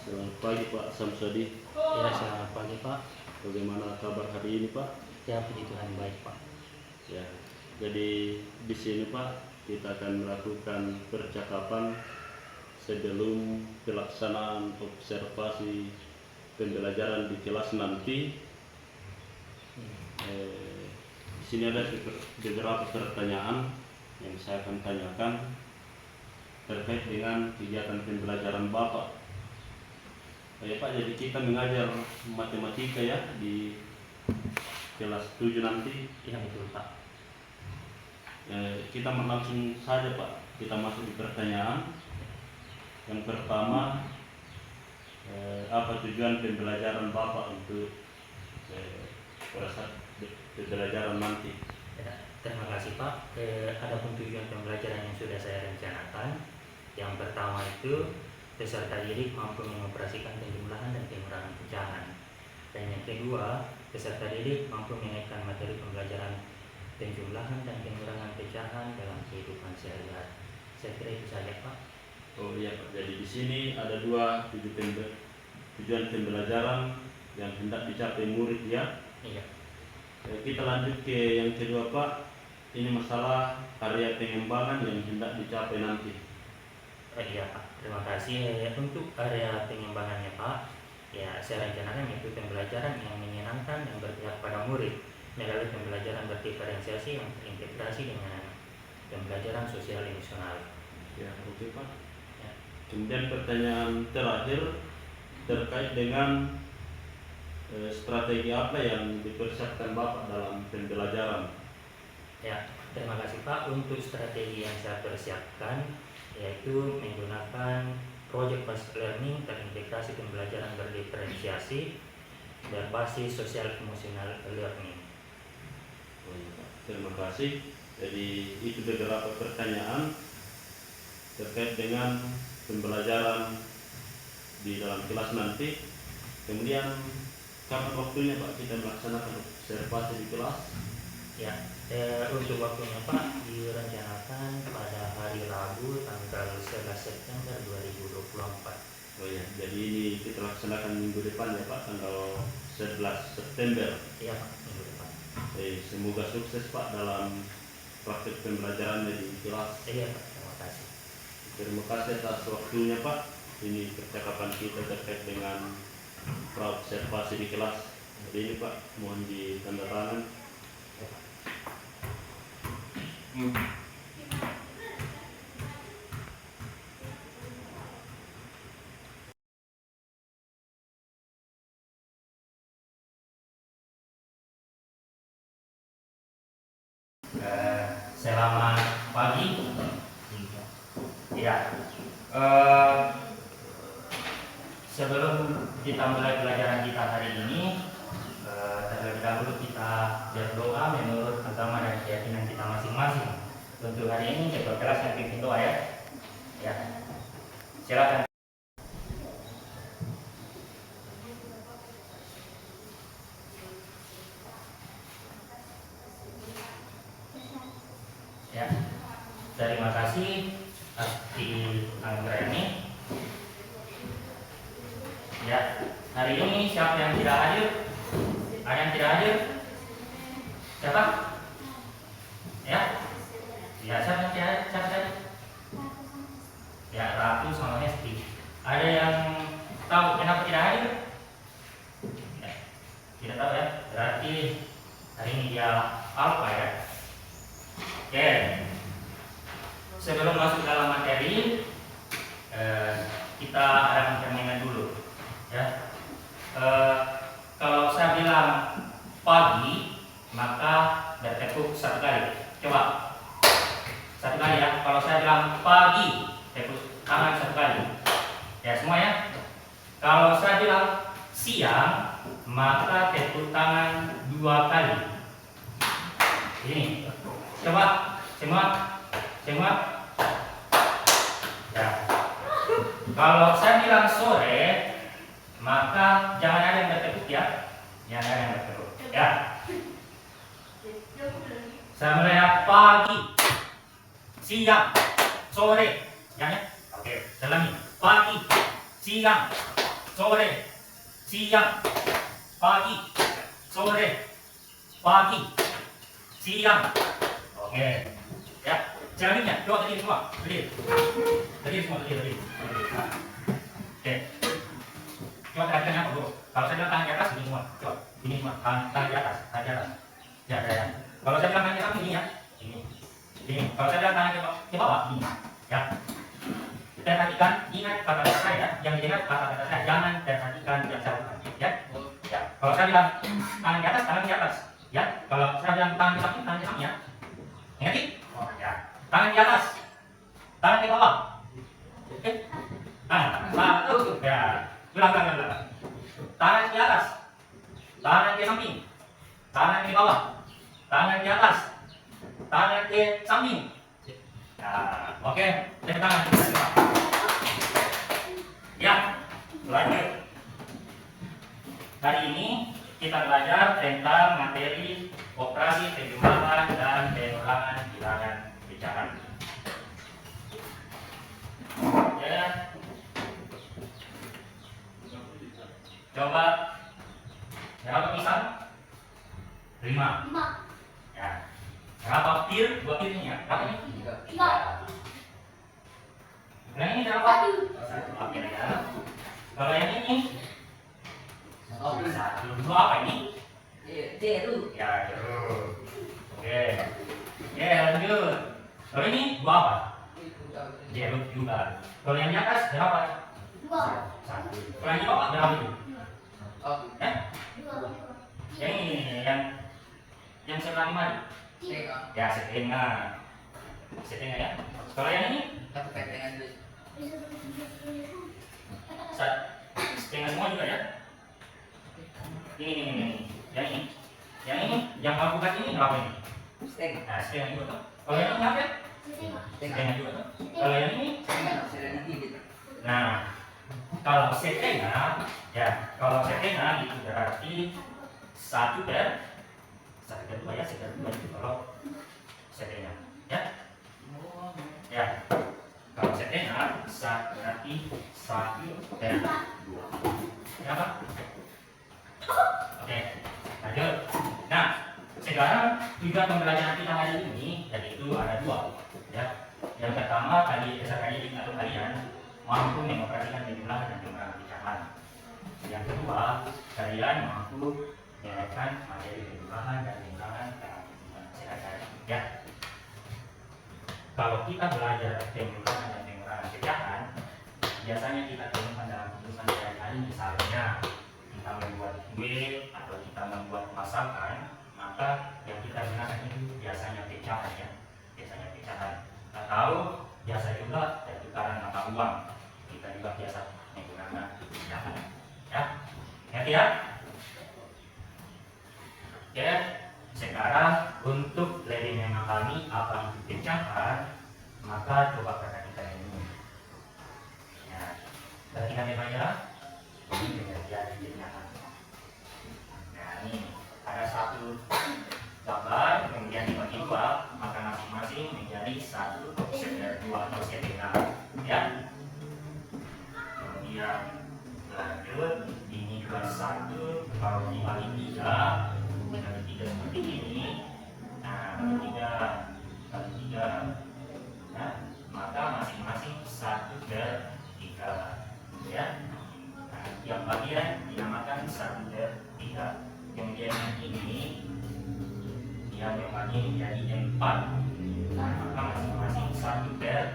Selamat pagi Pak Samsudi. Ya, selamat pagi Pak. Bagaimana kabar hari ini Pak? Ya, puji Tuhan baik Pak. Ya, jadi di sini Pak kita akan melakukan percakapan sebelum pelaksanaan observasi pembelajaran di kelas nanti. Di sini ada beberapa pertanyaan yang saya akan tanyakan terkait dengan kegiatan pembelajaran Bapak. Ya Pak, jadi kita mengajar matematika ya di kelas 7 nanti. Iya betul Pak. Kita langsung saja Pak, kita masuk di pertanyaan. Yang pertama, apa tujuan pembelajaran Bapak untuk pembelajaran nanti? Ya, terima kasih Pak. Adapun tujuan pembelajaran yang sudah saya rencanakan, yang pertama itu peserta didik mampu mengoperasikan penjumlahan dan pengurangan pecahan. Dan yang kedua, peserta didik mampu mengaitkan materi pembelajaran penjumlahan dan pengurangan pecahan dalam kehidupan sehari-hari. Saya kira itu saja Pak. Oh iya Pak, jadi di sini ada dua tujuan pembelajaran yang hendak dicapai murid ya. Iya. Kita lanjut ke yang kedua Pak. Ini masalah area pengembangan yang hendak dicapai nanti. Iya Pak, terima kasih. Untuk area pengembangannya Pak, ya saya rencanakan itu pembelajaran yang menyenangkan yang berpihak pada murid melalui pembelajaran berdiferensiasi yang terintegrasi dengan pembelajaran sosial emosional. Ya, oke Pak. Ya. Kemudian pertanyaan terakhir terkait dengan strategi apa yang dipersiapkan Bapak dalam pembelajaran? Ya, terima kasih Pak. Untuk strategi yang saya persiapkan yaitu menggunakan project based learning terintegrasi pembelajaran berdiferensiasi berbasis sosial emosional learning. Oh, iya, Pak. Terima kasih. Jadi itu beberapa pertanyaan terkait dengan pembelajaran di dalam kelas nanti. Kemudian kapan waktunya Pak kita melaksanakan observasi di kelas? Ya, untuk waktunya Pak direncanakan pada hari Rabu tanggal 11 September 2024. Oh ya, jadi ini kita laksanakan minggu depan ya Pak, tanggal 11 September. Iya Pak, minggu depan. Semoga sukses Pak dalam praktik pembelajarannya di kelas. Iya Pak, terima kasih. Terima kasih atas waktunya Pak. Ini percakapan kita terkait dengan praobservasi di kelas. Jadi ini Pak, mohon ditandatangan. Selamat pagi. Ya, sebelum kita mulai pelajaran kita hari ini, terlebih dahulu kita berdoa menurut agama dan keyakinan kita masing-masing. Untuk hari ini ketua kelas yang pimpin doa ya. Ya, silakan. Ya, terima kasih Asti Anggreni. Ya, hari ini siapa yang tidak hadir? Ada yang tidak hadir? Siapa? Ya, ya siapa yang tidak hadir? Siapa tadi? Ya, Ratu sama Hesti. Ada yang tahu kenapa tidak hadir? Ya, tidak tahu ya. Berarti hari ini dia apa ya? Oke, sebelum masuk dalam materi, kita ada permainan dulu, ya. Kalau saya bilang pagi, maka bertepuk satu kali. Coba satu kali ya. Kalau saya bilang pagi, tepuk tangan satu kali. Ya semua ya. Kalau saya bilang siang, maka tepuk tangan 2 kali. Ini. Coba semua. Ya. Kalau saya bilang sore, maka jangan ada yang bertepuk ya. Jangan ada yang bertepuk. Ya. Saya mulai pagi, siang, sore. Ya. Oke. Ulangi. Pagi, siang, sore, siang, pagi, sore, pagi, siang. Oke. Ya, selanjutnya coba berdiri semua, berdiri. Berdiri semua, berdiri. Nah. Oke. Coba perhatikan apa dulu. Kalau saya bilang tangan di atas, ini semua. Coba, ini semua. Tangan di atas, tangan di atas. Ya, ya, ya. Kalau saya bilang tangan di atas, ini ya. Ini. Kalau saya bilang tangan ke bawah, ini. Ya. Perhatikan, ingat kata-kata saya. Yang didengar kata-kata saya. Jangan perhatikan yang saya lakukan. Ya. Ya. Kalau saya bilang tangan di atas, tangan di atas. Ya. Kalau saya bilang tangan di samping, tangan di samping ya. Ingat? Oh, ya. Tangan di atas, tangan di bawah. Oke. Satu. Ya. Ulang. Tangan di atas, tangan di samping, tangan di bawah, tangan di atas, tangan di samping. Nah, oke, tepuk tangan. Ya, lanjut. Hari ini kita belajar tentang materi operasi penjumlahan dan pengulangan bilangan pecahan. Ya. Coba berapa pisang? 5. Ya. Berapa pir? 2 pir ini ya. Berapa ini? 3. Yang ini berapa? 1. Oke ya. Kalau yang ini? 1. 2 apa ini? Jeruk. Ya, jeruk. Oke. Oke, lanjut. Kalau ini 2 apa? Jeruk juga. Kalau yang di atas berapa? 1. Kalau yang di bawah berapa itu? Yang ini, yang sebelah lima. Ya, setengah ya. Kalau yang ini setengah semua juga ya. Ini. Yang mau buka ini berapa ini? Nah, setengah juga tuh. Kalau yang ini apa? Setengah juga tuh. Kalau yang ini? Nah, kalau setengah itu berarti 1/2 ya, 1/2 itu kalau setengah ya. Ya, kalau setengah berarti 1/2. Ya Pak? Oke, lanjut. Nah, sekarang tujuan pembelajaran kita hari ini yaitu ada 2 ya. Yang pertama tadi atau kalian mampu mengoperasikan penjumlahan dan pengurangan pecahan. Yang kedua, kalian mampu menyelesaikan materi penjumlahan dan pengurangan pecahan. Ya. Kalau kita belajar penjumlahan dan pengurangan pecahan, biasanya kita temukan dalam keputusan sehari-hari. Misalnya kita membuat kue atau kita membuat masakan, maka yang kita gunakan itu biasanya pecahan ya. Biasanya pecahan. Atau biasa juga pertukaran mata uang. Kita juga biasa menggunakan pecahan. Ya, ngerti ya? Oke, sekarang untuk lebih memahami apa itu pecahan, maka coba perhatikan ini. Ya, perhatikan ya. Ini pengertian pecahan. Nah, ini ada satu gambar, kemudian dibagi 2, maka masing-masing menjadi 1/2 atau setengah. Ya. Kemudian lanjut, ini juga 1, kalau dibagi 3 seperti ini. Nah, bagi 3, nah, maka masing-masing 1/3 ya. Nah, tiap bagian dinamakan 1/3. Kemudian yang ini dia membagi menjadi 4. Nah, maka masing-masing 1/4.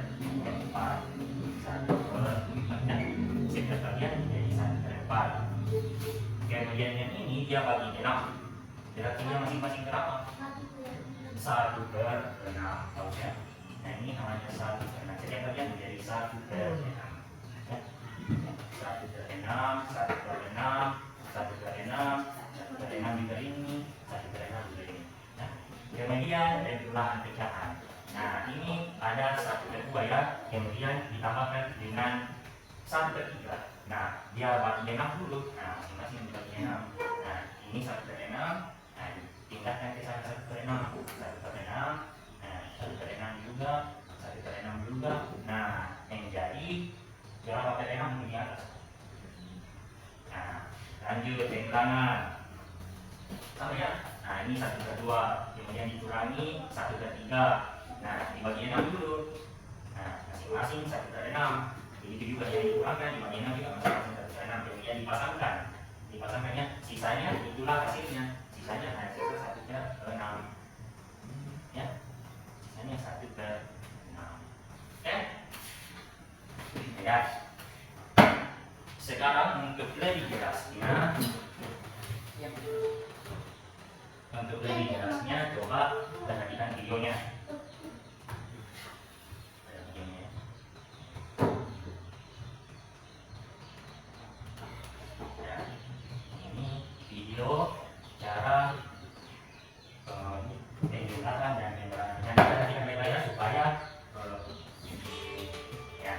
1/4. Setiap bagian menjadi 1/4. Kemudian yang ini dia bagi 6. Berarti dia masing-masing berapa? 1/6. Tahu ya? Nah, ini hanya 1/6. Setiap bagian menjadi 1/6. 1/6, 1/6, 1/6, 1/6 juga ini, 1/6 juga ini. Nah, kemudian penjumlahan pecahan. Nah, ini ada 1/2 ya, kemudian ditambahkan dengan 1/3. Nah, dia bagi 6 dulu. Nah, masing-masing dibagi 6. Nah, ini 1/6. Nah, pindahkan ke 1/6. 1/6. Nah, 1/6 juga, 1/6 juga. Nah, yang jadi berapa per 6 di atas? Lanjut pengulangan. Sama ya. Nah ini 1/2, kemudian dikurangi 1/3. Nah dibagi 6 dulu. Nah masing-masing 1/6. Begitu juga yang dikurangkan dibagi 6 juga masing-masing 1/6. Kemudian dipasangkannya. Sisanya itulah hasilnya. Sisanya nah sisa 1/6. Ya. Sisanya 1/6. Oke. Ya. Sekarang untuk lebih jelasnya, coba perhatikan videonya. Ya, ini video cara penjelasan dan penjelasannya. Perhatikan baik-baik ya, supaya ya.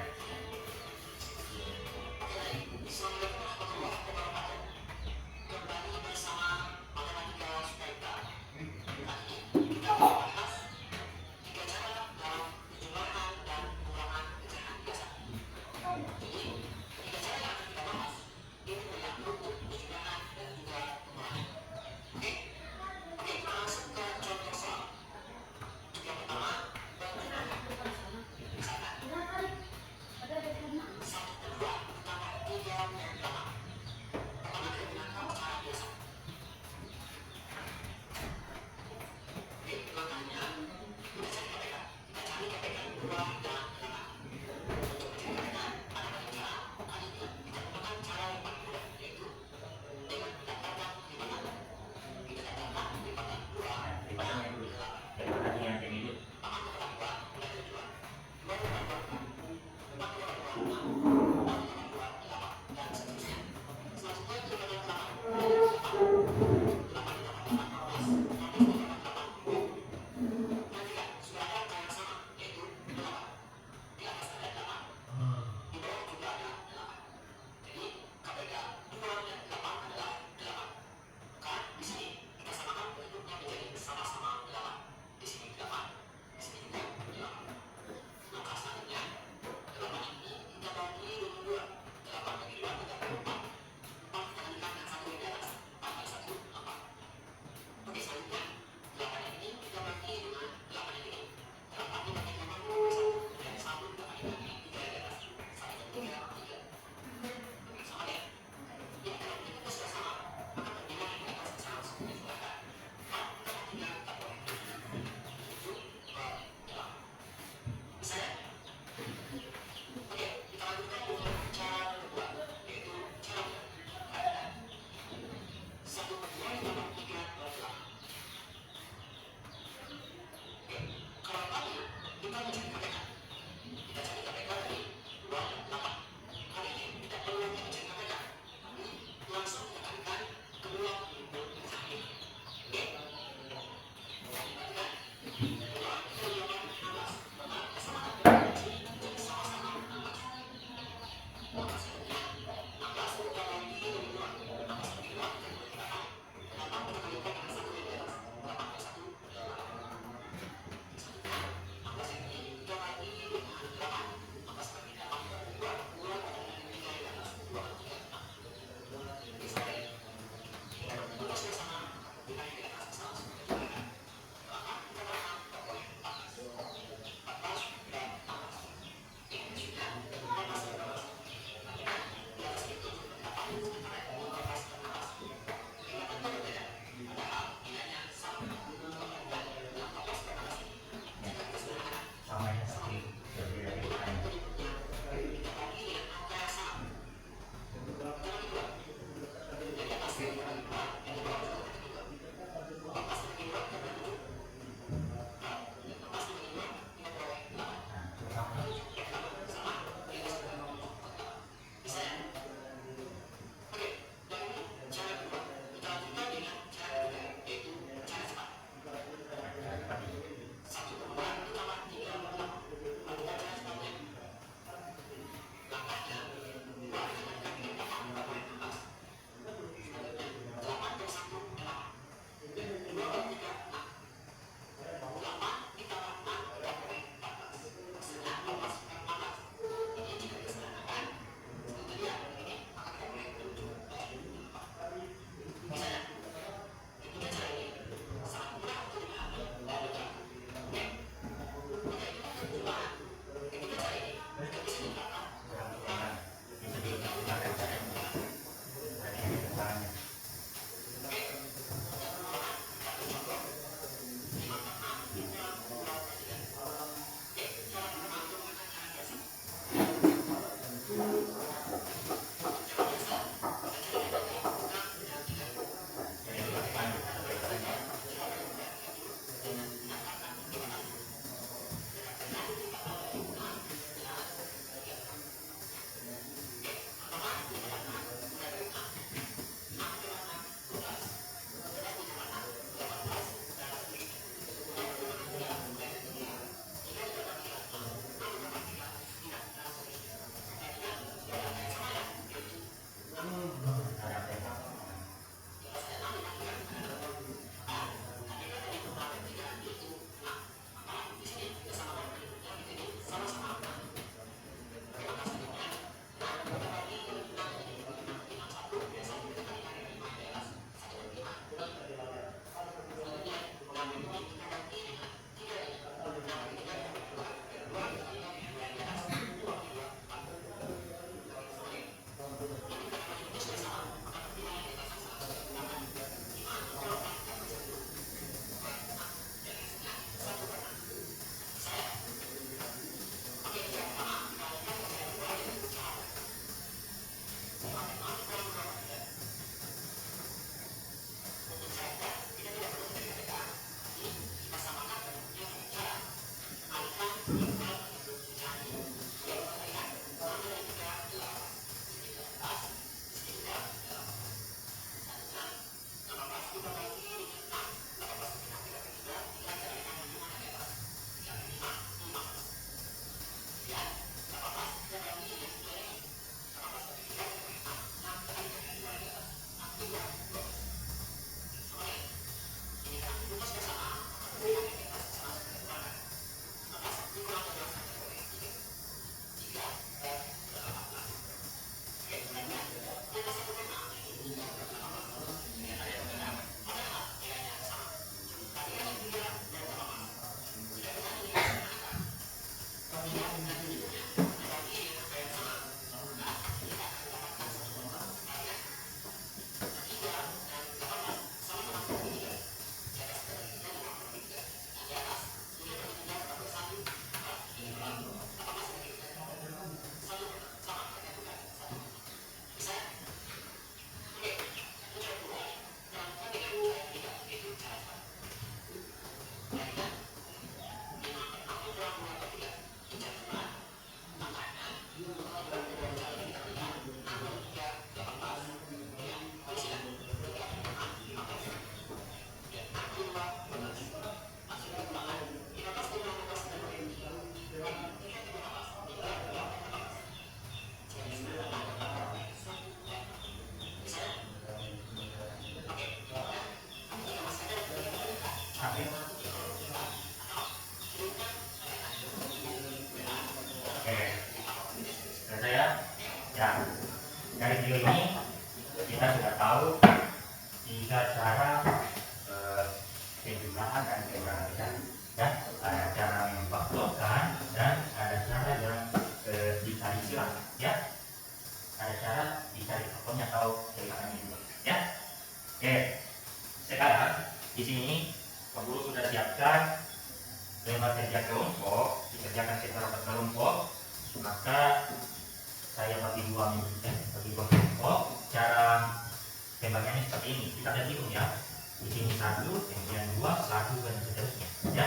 1, kemudian 2, 1 dan seterusnya. Ya,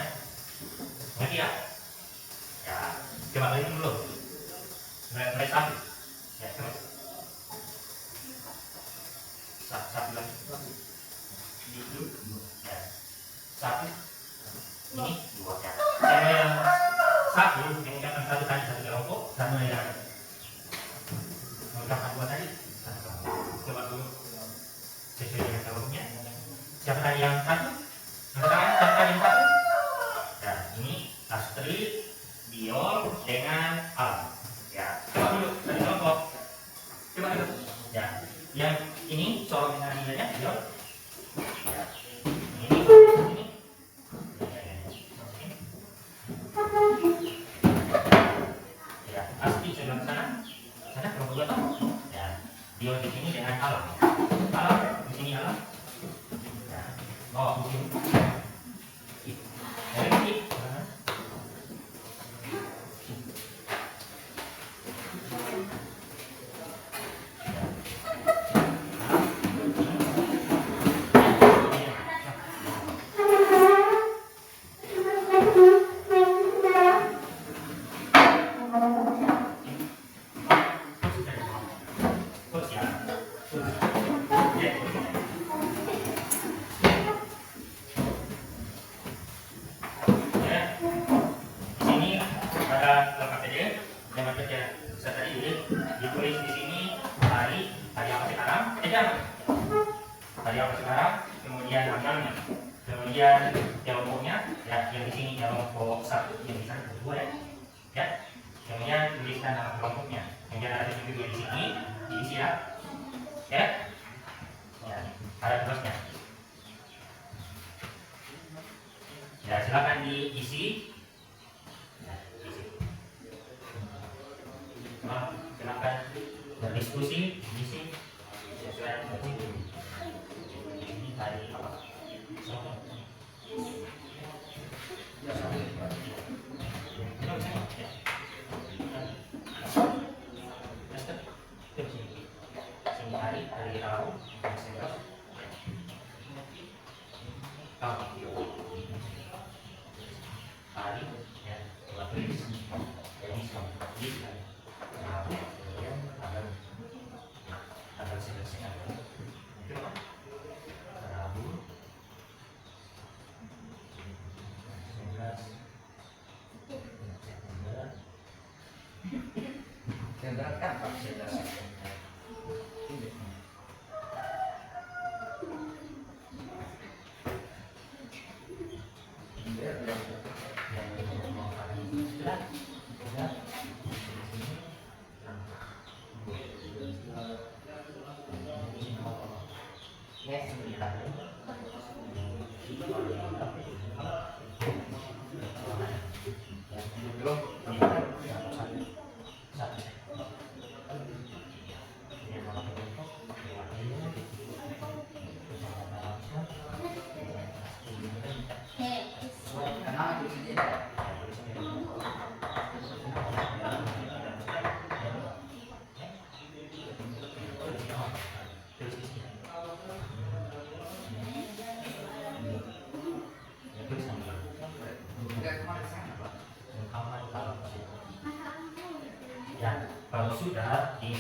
ngerti ya? Ya, coba kali dulu. Mulai 1. Ya, coba. 1 lagi. Ya, 1. Ini 2 ya. Saya yang 1 mengucapkan 1 tadi 1 kelompok, sama yang mengucapkan 2 tadi 1 kelompok. Coba dulu sesuai dengan kelompoknya. Siapa tadi yang 1? Siapa tadi yang 1? Ya, ini Astrid, Dior dengan Al. Ya, coba dulu dari kelompok. Coba dulu. Ya, yang ini sorong dengan nilainya Dior. Ya, ini. Ya, Astrid sebelah sana. Sana kelompok 2 toh? Ya, Dior di sini dengan Al. Al di sini Al. Ya, oh di sini. Dari sini. Ditulis di sini hari apa sekarang? Hari apa sekarang? Kemudian tanggalnya, kemudian kelompoknya, ya yang di sini kelompok 1, yang di sana kelompok 2 ya. Kemudian tuliskan nama kelompoknya. Kemudian ada titik di sini, diisi ya. Ya, ada terusnya. Ya silakan diisi. Silakan berdiskusi di sini sesuai dengan ini hari apa? Hari Rabu, hari ya, tulis tanggal selesai Rabu 19 September kan ya, kalau sudah di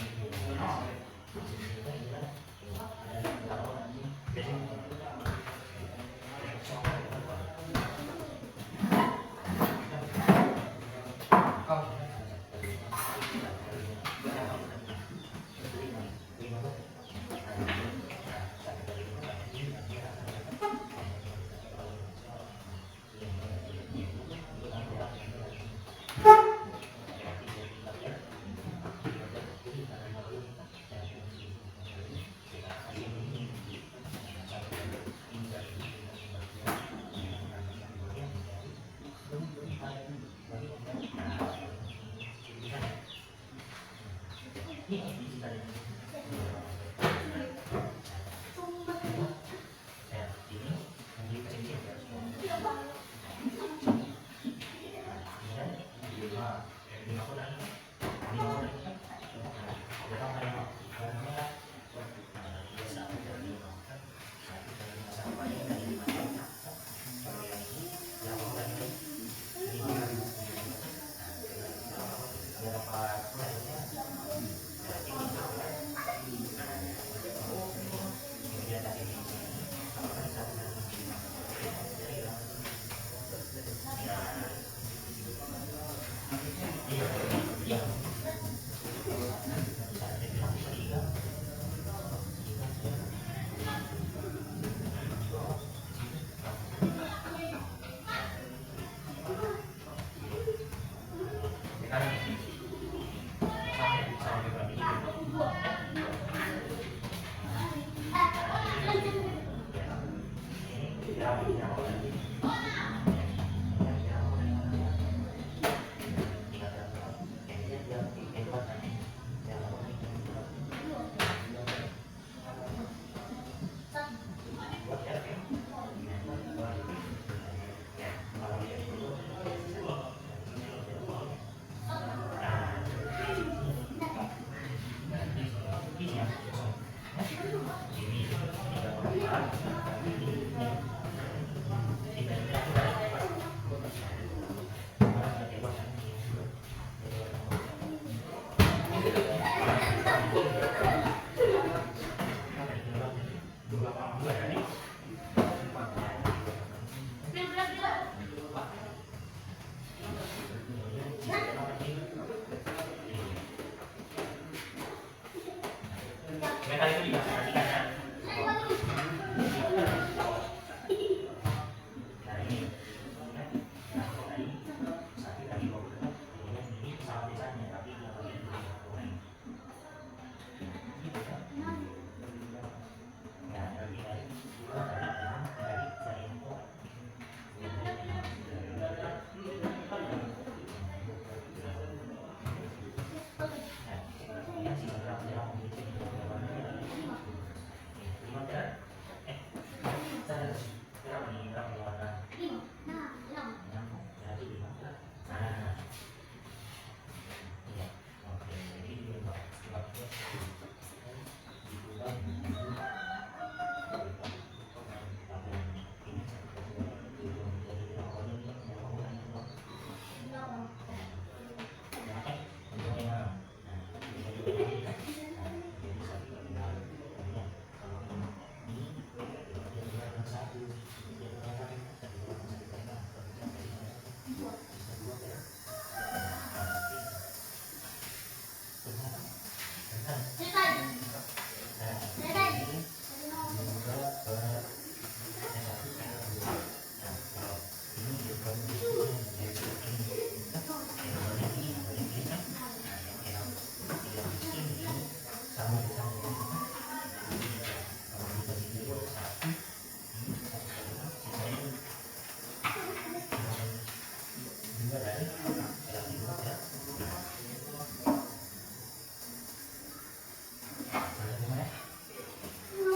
Iya. Mereka itu diperhatikan ya.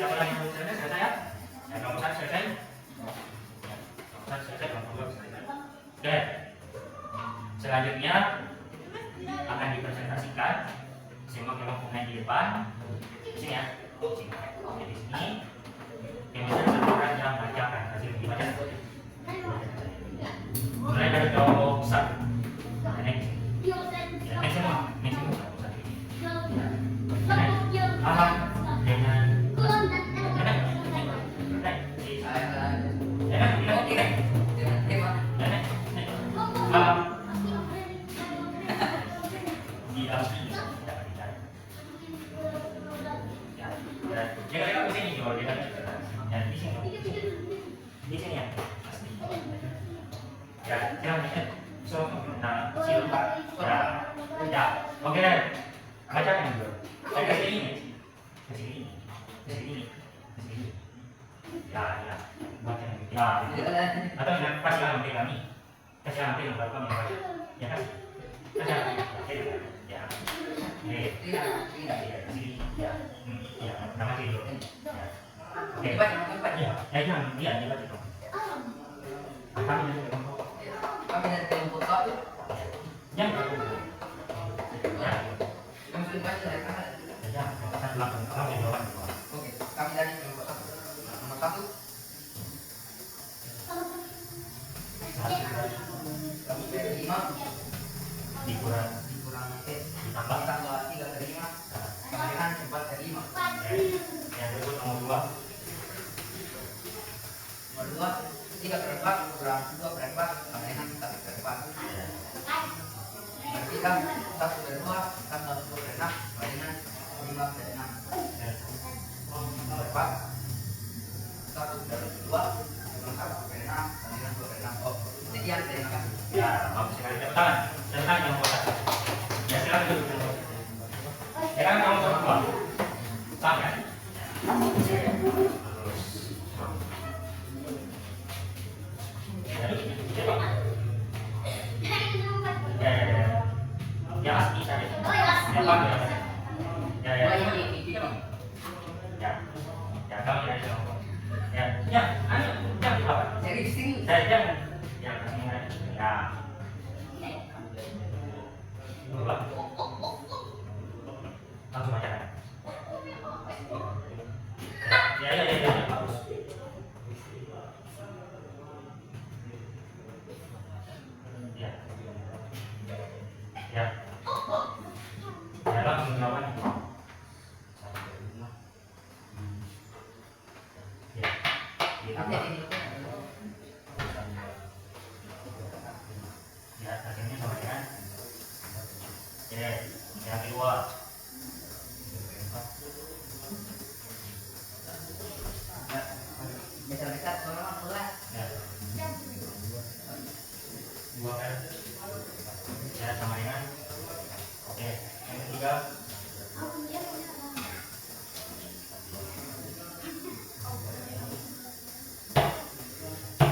Siapa lagi yang belum selesai? Selesai ya? Ya, nomor 1 selesai. Nomor 1 selesai, nomor 2 selesai. Oke. Selanjutnya akan dipresentasikan semua kelompok pemain di depan. Di sini ya. Di sini. Oke, di sini. Kemudian satu orang yang bacakan hasil dibaca. Mulai dari kelompok 1. Next. Ya, next semua. Next semua. Ahmad dengan Oke, bacakan dulu. Saya kasih ini. Kasih ini. Kasih ini. Kasih ini. Ya. Baca ya. Atau kasih alamat kami. Kasih alamat yang baru kami baca. Ya kan? Kasih alamat. Ya. Ya. Ya. Ya. Nama sih dulu. Ya. Oke. Ya. Ya jangan dia baca dong. Kami dari kelompok. Kami dari kelompok satu. Jangan. Ya. Kami sudah baca dari mana? Ya. Kita langsung kami jawab. Oke, kami dari kelompok satu. Nomor 1. Kami dari 5. Dikurang ditambah 3 dari 5. Kalian 4 dari 5. yang berikut nomor 2. Nomor 2, 3 per 4 kurang 2 per 4. Kalian 1 per 4. Berarti kan 1 dari 2 kan 1 dari 6 kalian 5 dari 6 berapa 1 dari 2 kurang 1 dari 6 kalian 2 dari 6 oh sekian terima kasih Ya, bagus sekali. Tepuk tangan. Tepuk tangan yang kuat. Ya, silakan duduk dulu. Ya kan kamu berdua. Paham ya? Terus. Ya, ya, Pak. Ya, ya, ya. Ya, Mas, bisa ya. Ya, Pak, ya. Ya, ya. Ya. Ya, kamu ya, ya. Ya, ayo, jangan apa? jadi di sini Saya jangan. Ya, ya. Dua. Langsung aja. Ya, ya, ya, ya, bagus. Ya. Ya. Ya, langsung lawan. Ya. Ditambah. Ya, akhirnya sama dengan. Ya, yang kedua. dekat sama mulai Ya. Dua kan? Ya, sama dengan. Oke, yang ketiga.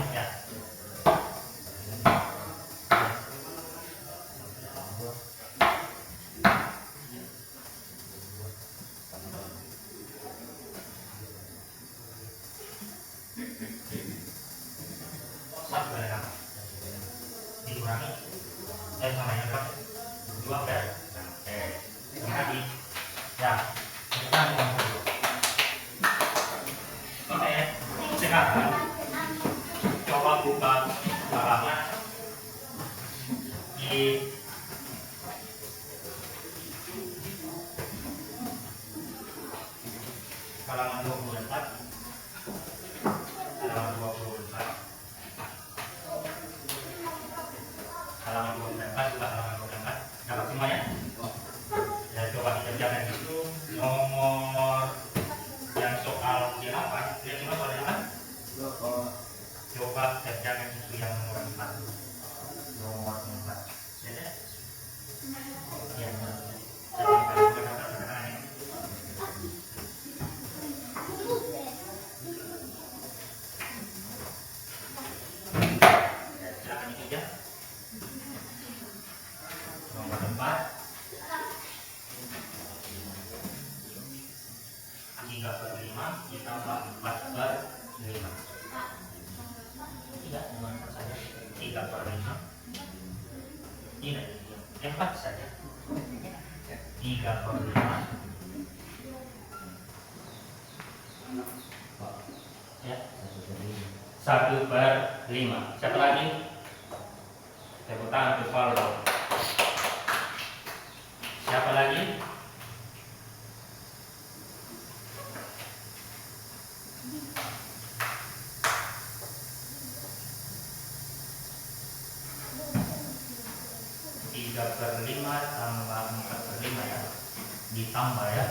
Ya. Satu kali enam dikurangi sama yang berapa? 2 kan? Oke, terima kasih. Ya, kita sekarang coba buka halaman di halaman 24 halaman 24 halaman 24 juga halaman 24 dapat semuanya ya coba dikerjakan itu nomor yang soal di apa dia cuma soal apa coba kerjakan itu yang nomor 4 nomor 4 ya deh ya nomor 4 3/5 ditambah 4/5 tidak cuma saja 3/5 tidak 4 saja 3/5 ya 1/5 siapa lagi tepuk tangan untuk Valdo siapa lagi 3/5 tambah 4/5 ya ditambah ya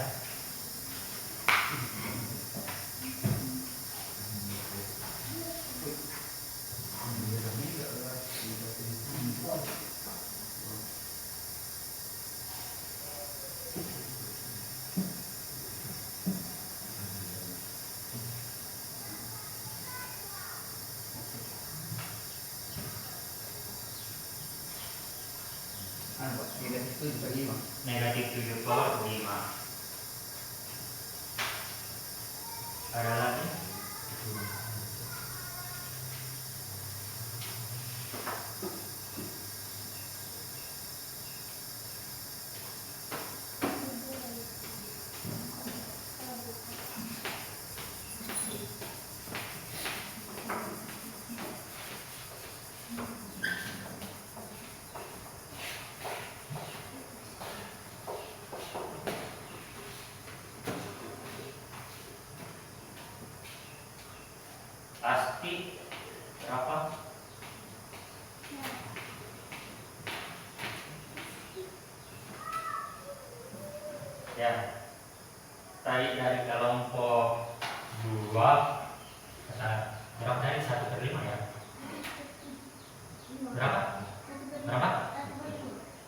negatif 7/5 ada lagi Ya, tadi dari kelompok 2 berapa tadi? 1/5 ya? Berapa? Berapa?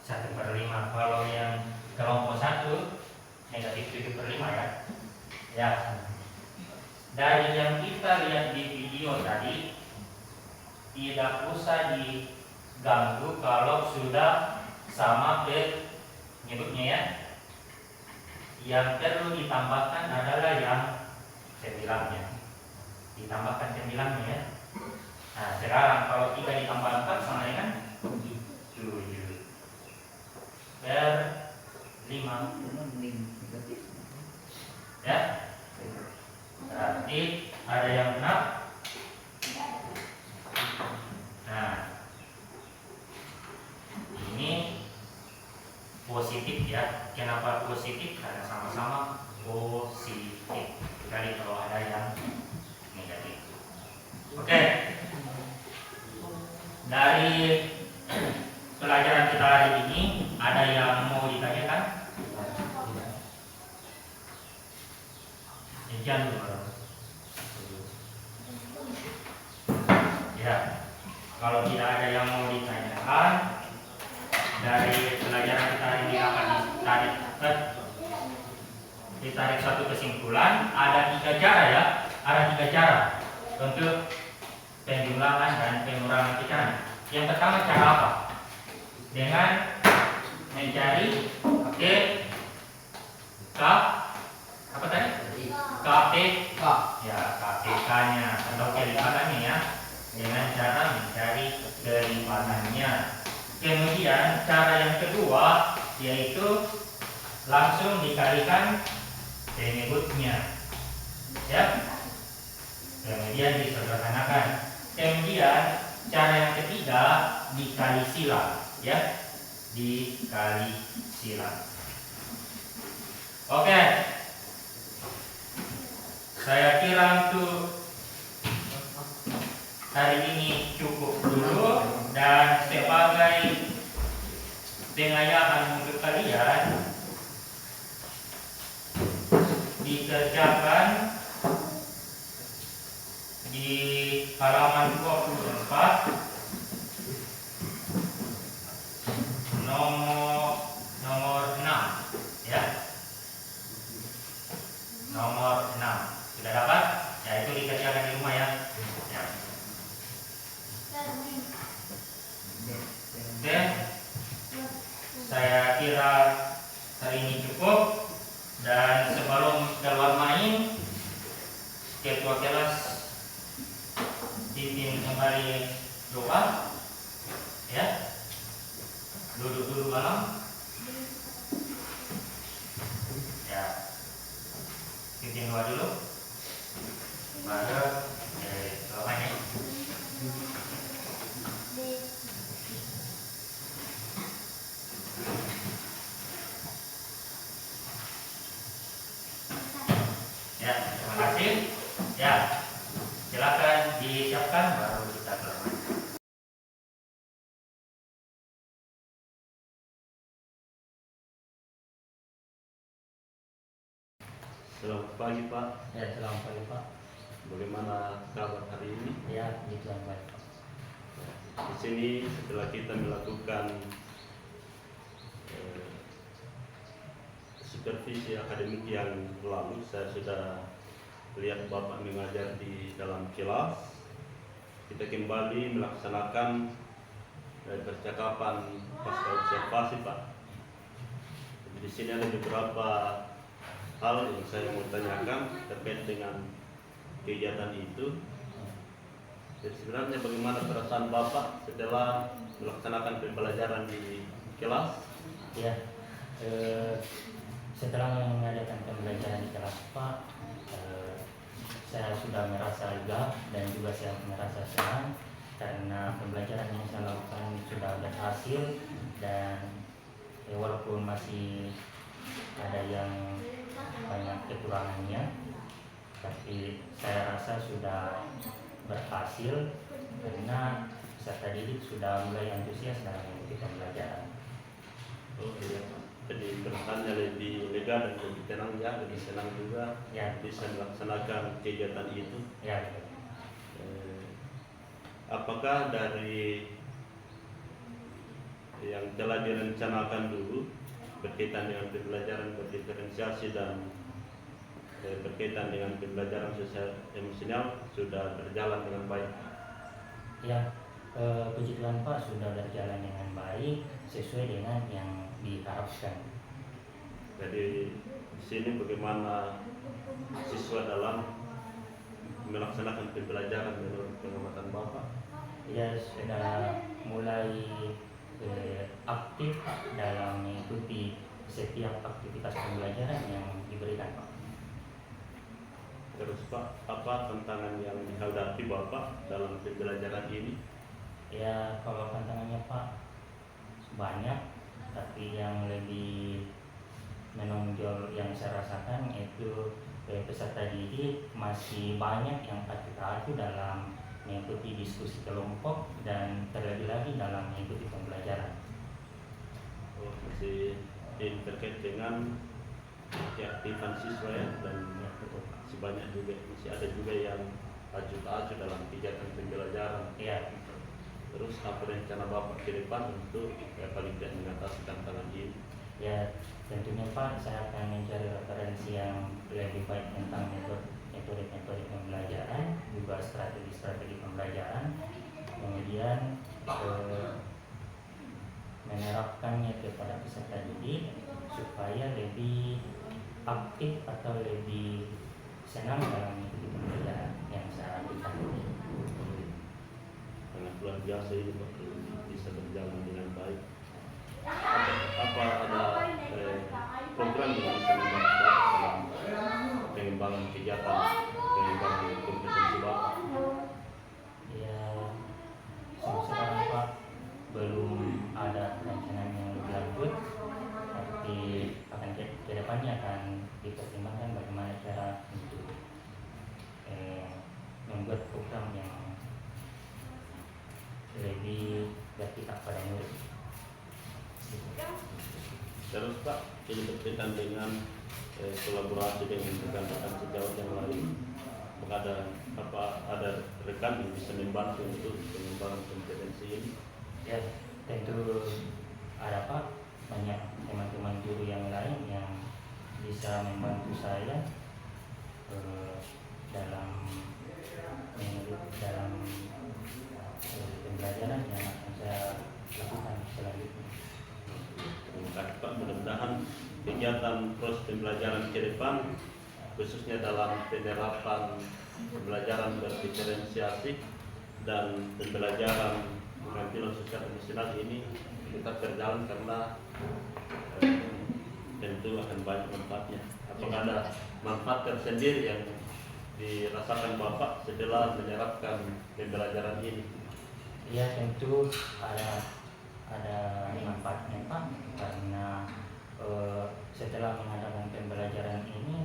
1/5. Kalau yang kelompok 1 negatif 7/5 ya. Ya. Dari yang kita lihat di video tadi, tidak usah diganggu kalau sudah sama penyebutnya ya. Yang perlu ditambahkan adalah yang sembilannya. Ditambahkan sembilannya ya. Nah, sekarang kalau 3 ditambah 4 sama dengan 7/5 ya. Berarti ada yang benar. Nah, ini positif ya. Kenapa positif? Karena sama-sama positif. Kecuali kalau ada yang negatif. Oke. Dari pelajaran kita hari ini, ada yang mau ditanyakan? Jangan dulu. Ya, kalau tidak ada yang mau ditanyakan, dari pelajaran kita hari ini akan ditarik satu kesimpulan. Ada 3 cara ya, ada 3 cara untuk penjumlahan dan pengurangan pecahan. Yang pertama cara apa? Dengan mencari apa tadi? KPK ya, KPK-nya atau kelipatannya ya, dengan cara mencari kelipatannya. Kemudian cara yang kedua yaitu langsung dikalikan penyebutnya ya, kemudian disederhanakan. Kemudian cara yang ketiga dikali silang ya, dikali silang. Oke, saya kira untuk hari ini cukup dulu, dan sebagai pengayahan untuk kalian dikerjakan di halaman 24 nomor 6 ya. Nomor 6 sudah dapat? Ya, itu dikerjakan di rumah ya. Ya. Oke, saya kira hari ini cukup, dan sebelum keluar main, ketua kelas pimpin kembali doa ya. Duduk dulu malam ya, pimpin doa dulu baru doanya. Ya, terima kasih. Ya, silakan disiapkan baru kita keluar. Selamat pagi Pak. Ya, selamat pagi Pak. Bagaimana kabar hari ini? Ya, itu yang baik Pak. Di sini setelah kita melakukan supervisi akademik yang lalu, saya sudah lihat Bapak mengajar di dalam kelas. Kita kembali melaksanakan percakapan pasca observasi Pak. Jadi di sini ada beberapa hal yang saya mau tanyakan terkait dengan kegiatan itu. Jadi sebenarnya bagaimana perasaan Bapak setelah melaksanakan pembelajaran di kelas? Ya, setelah mengadakan pembelajaran di kelas Pak, saya sudah merasa lega dan juga saya merasa senang karena pembelajaran yang saya lakukan sudah berhasil, dan walaupun masih ada yang banyak kekurangannya, tapi saya rasa sudah berhasil karena peserta didik sudah mulai antusias dalam mengikuti pembelajaran. Oh iya Pak, jadi perasaannya lebih lega lega dan lebih tenang ya, lebih senang juga Ya, bisa melaksanakan kegiatan itu. ya. Apakah dari yang telah direncanakan dulu berkaitan dengan pembelajaran berdiferensiasi dan berkaitan dengan pembelajaran sosial emosional sudah berjalan dengan baik? Ya, puji Tuhan Pak, sudah berjalan dengan baik sesuai dengan yang diharapkan. Jadi di sini bagaimana siswa dalam melaksanakan pembelajaran menurut pengamatan Bapak? Ya, sudah mulai aktif dalam mengikuti setiap aktivitas pembelajaran yang diberikan Pak. Terus Pak, apa tantangan yang dihadapi Bapak dalam pembelajaran ini? Ya, kalau tantangannya Pak banyak, tapi yang lebih menonjol yang saya rasakan itu peserta didik masih banyak yang ragu dalam mengikuti diskusi kelompok dan terlebih lagi dalam mengikuti pembelajaran. Oh, masih terkait dengan keaktifan siswa ya, dan Ya, betul Pak. masih banyak juga, masih ada juga yang acuh-acuh dalam kegiatan pembelajaran. Ya, Terus apa rencana Bapak ke depan untuk paling tidak mengatasi tantangan ini? ya tentunya Pak, saya akan mencari referensi yang lebih baik tentang metode pembelajaran, juga strategi pembelajaran, kemudian menerapkannya kepada peserta didik supaya lebih aktif atau lebih senang dalam mengikuti pembelajaran yang saya lakukan. Sangat luar biasa ini Pak, kalau bisa berjalan dengan baik. Apa ada program yang bisa membantu Bapak dalam pengembangan kegiatan, pengembangan kompetensi Bapak? Ya, sekarang Pak belum ada perencanaan yang lebih lanjut, tapi akan ke depannya akan dipertimbangkan bagaimana cara untuk membuat program yang lebih berpihak pada murid. Terus Pak, ini berkaitan dengan kolaborasi dengan rekan-rekan sejawat yang lain. Apakah ada rekan yang bisa membantu untuk pengembangan kompetensi ini? Ya, tentu ada Pak, banyak teman-teman guru yang lain yang bisa membantu saya dalam pembelajaran yang akan saya lakukan selanjutnya. Terima kasih Pak, mudah-mudahan kegiatan proses pembelajaran ke depan khususnya dalam penerapan pembelajaran berdiferensiasi dan pembelajaran keterampilan sosial emosional ini tetap berjalan karena tentu akan banyak manfaatnya. Apakah ada manfaat tersendiri yang dirasakan Bapak setelah menerapkan pembelajaran ini? Ya, tentu ada manfaatnya Pak, karena setelah mengadakan pembelajaran ini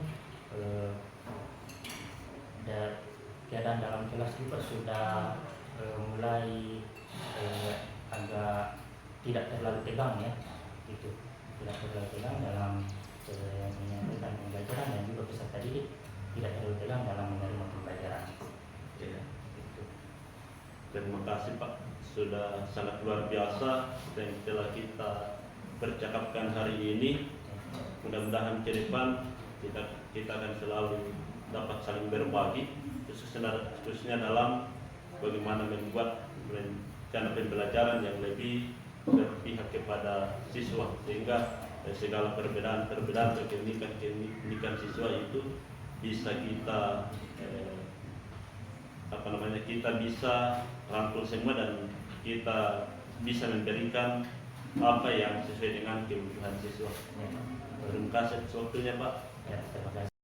keadaan dalam kelas juga sudah mulai agak tidak terlalu tegang ya, itu tidak terlalu tegang dalam menyampaikan pembelajaran, dan juga peserta didik tidak terlalu tegang dalam menerima pembelajaran. Ya. Terima kasih Pak, sudah sangat luar biasa yang telah kita percakapkan hari ini. Mudah-mudahan ke depan kita akan selalu dapat saling berbagi, khususnya dalam bagaimana membuat rencana pembelajaran yang lebih berpihak kepada siswa, sehingga segala perbedaan keunikan siswa itu bisa kita kita bisa rangkul semua dan kita bisa memberikan apa yang sesuai dengan kebutuhan siswa. Ya, Terima kasih atas waktunya Pak. ya, terima kasih.